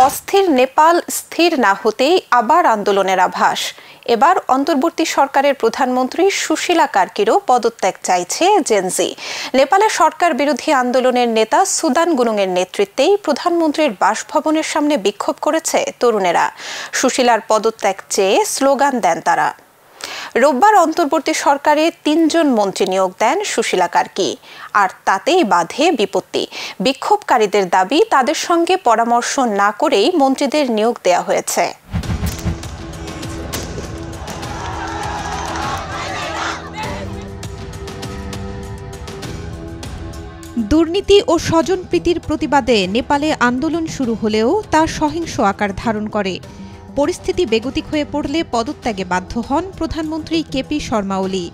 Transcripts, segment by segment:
অস্থির নেপাল স্থির না হতেই আবার আন্দোলনের আভাস। এবার অন্তর্বর্তী সরকারের প্রধানমন্ত্রী সুশীলা কার্কিরও পদত্যাগ চাইছে জেনজি। নেপালের সরকার বিরোধী আন্দোলনের নেতা সুদান গুরুংয়ের নেতৃত্বেই প্রধানমন্ত্রীর বাসভবনের সামনে বিক্ষোভ করেছে তরুণেরা। সুশীলার পদত্যাগ চেয়ে স্লোগান দেন তারা। রোববার অন্তর্বর্তী সরকারে ৩ জন মন্ত্রী নিয়োগ দেন সুশীলা কার্কি, আর তাতেই বাধে বিপত্তি। বিক্ষোভকারীদের দাবি, তাদের সঙ্গে পরামর্শ না করেই মন্ত্রীদের নিয়োগ দেওয়া হয়েছে। দুর্নীতি ও স্বজনপ্রীতির প্রতিবাদে নেপালে আন্দোলন শুরু হলেও তা সহিংস আকার ধারণ করে। পরিস্থিতি বেগতিক হয়ে পড়লে পদত্যাগে বাধ্য হন প্রধানমন্ত্রী কেপি শর্মা ওলি।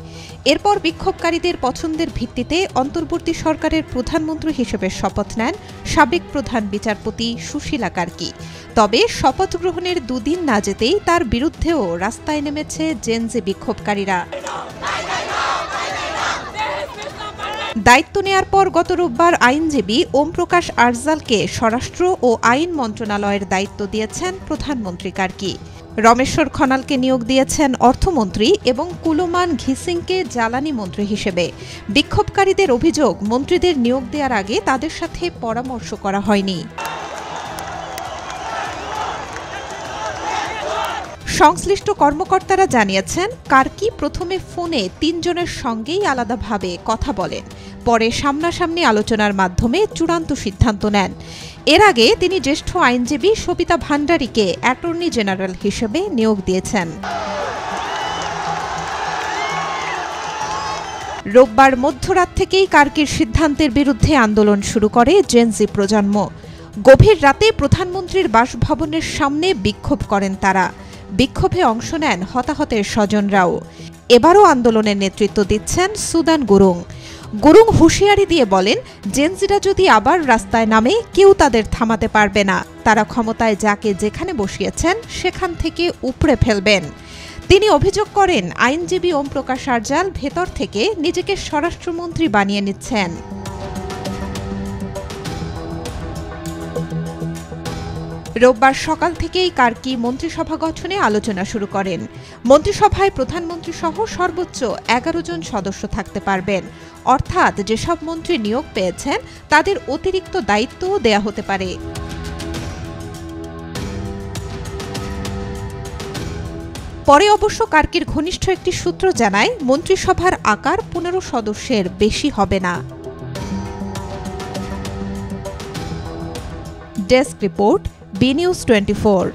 এরপর বিক্ষোভকারীদের পছন্দের ভিত্তিতে অন্তর্বর্তী সরকারের প্রধানমন্ত্রী হিসেবে শপথ নেন সাবেক প্রধান বিচারপতি সুশীলা কার্কি। তবে শপথ গ্রহণের দুদিন না যেতেই তার বিরুদ্ধেও রাস্তায় নেমেছে জেনজি বিক্ষোভকারীরা। দায়িত্ব নেয়ার পর গত রোববার আইনজীবী ওম প্রকাশ আরজালকে স্বরাষ্ট্র ও আইন মন্ত্রণালয়ের দায়িত্ব দিয়েছেন প্রধানমন্ত্রী কার্কি। রমেশ্বর খনালকে নিয়োগ দিয়েছেন অর্থমন্ত্রী এবং কুলোমান ঘিসিংকে জ্বালানি মন্ত্রী হিসেবে। বিক্ষোভকারীদের অভিযোগ, মন্ত্রীদের নিয়োগ দেওয়ার আগে তাদের সাথে পরামর্শ করা হয়নি। সংশ্লিষ্ট কর্মকর্তারা জানিয়েছেন, কার্কি প্রথমে ফোনে ৩ জনের সঙ্গেই আলাদাভাবে কথা বলেন, পরে সামনাসামনি আলোচনার মাধ্যমে চূড়ান্ত সিদ্ধান্ত নেন। এর আগে তিনি জ্যেষ্ঠ আইনজীবী সবিতা ভান্ডারীকে অ্যাটর্নি জেনারেল হিসেবে নিয়োগ দিয়েছেন। রোববার মধ্যরাত থেকেই কার্কির সিদ্ধান্তের বিরুদ্ধে আন্দোলন শুরু করে জেনজি প্রজন্ম। গভীর রাতে প্রধানমন্ত্রীর বাসভবনের সামনে বিক্ষোভ করেন তারা। বিক্ষোভে অংশ নেন হতাহতের স্বজনরাও। এবারও আন্দোলনের নেতৃত্ব দিচ্ছেন সুদান গুরুং। গুরুং হুঁশিয়ারি দিয়ে বলেন, জেনজিরা যদি আবার রাস্তায় নামে কেউ তাদের থামাতে পারবে না। তারা ক্ষমতায় যাকে যেখানে বসিয়েছেন সেখান থেকে উপড়ে ফেলবেন। তিনি অভিযোগ করেন, আইনজীবী ওম প্রকাশ আরজাল ভেতর থেকে নিজেকে স্বরাষ্ট্রমন্ত্রী বানিয়ে নিচ্ছেন। রোববার সকাল থেকেই কার্কি মন্ত্রিসভা গঠনে আলোচনা শুরু করেন। মন্ত্রিসভায় প্রধানমন্ত্রী সহ সর্বোচ্চ ১১ জন সদস্য থাকতে পারবেন। অর্থাৎ যেসব মন্ত্রী নিয়োগ পেয়েছেন তাদের অতিরিক্ত দায়িত্বও দেয়া হতে পারে। পরে অবশ্য কার্কির ঘনিষ্ঠ একটি সূত্র জানায়, মন্ত্রিসভার আকার ১৫ সদস্যের বেশি হবে না। Desk report, B News 24।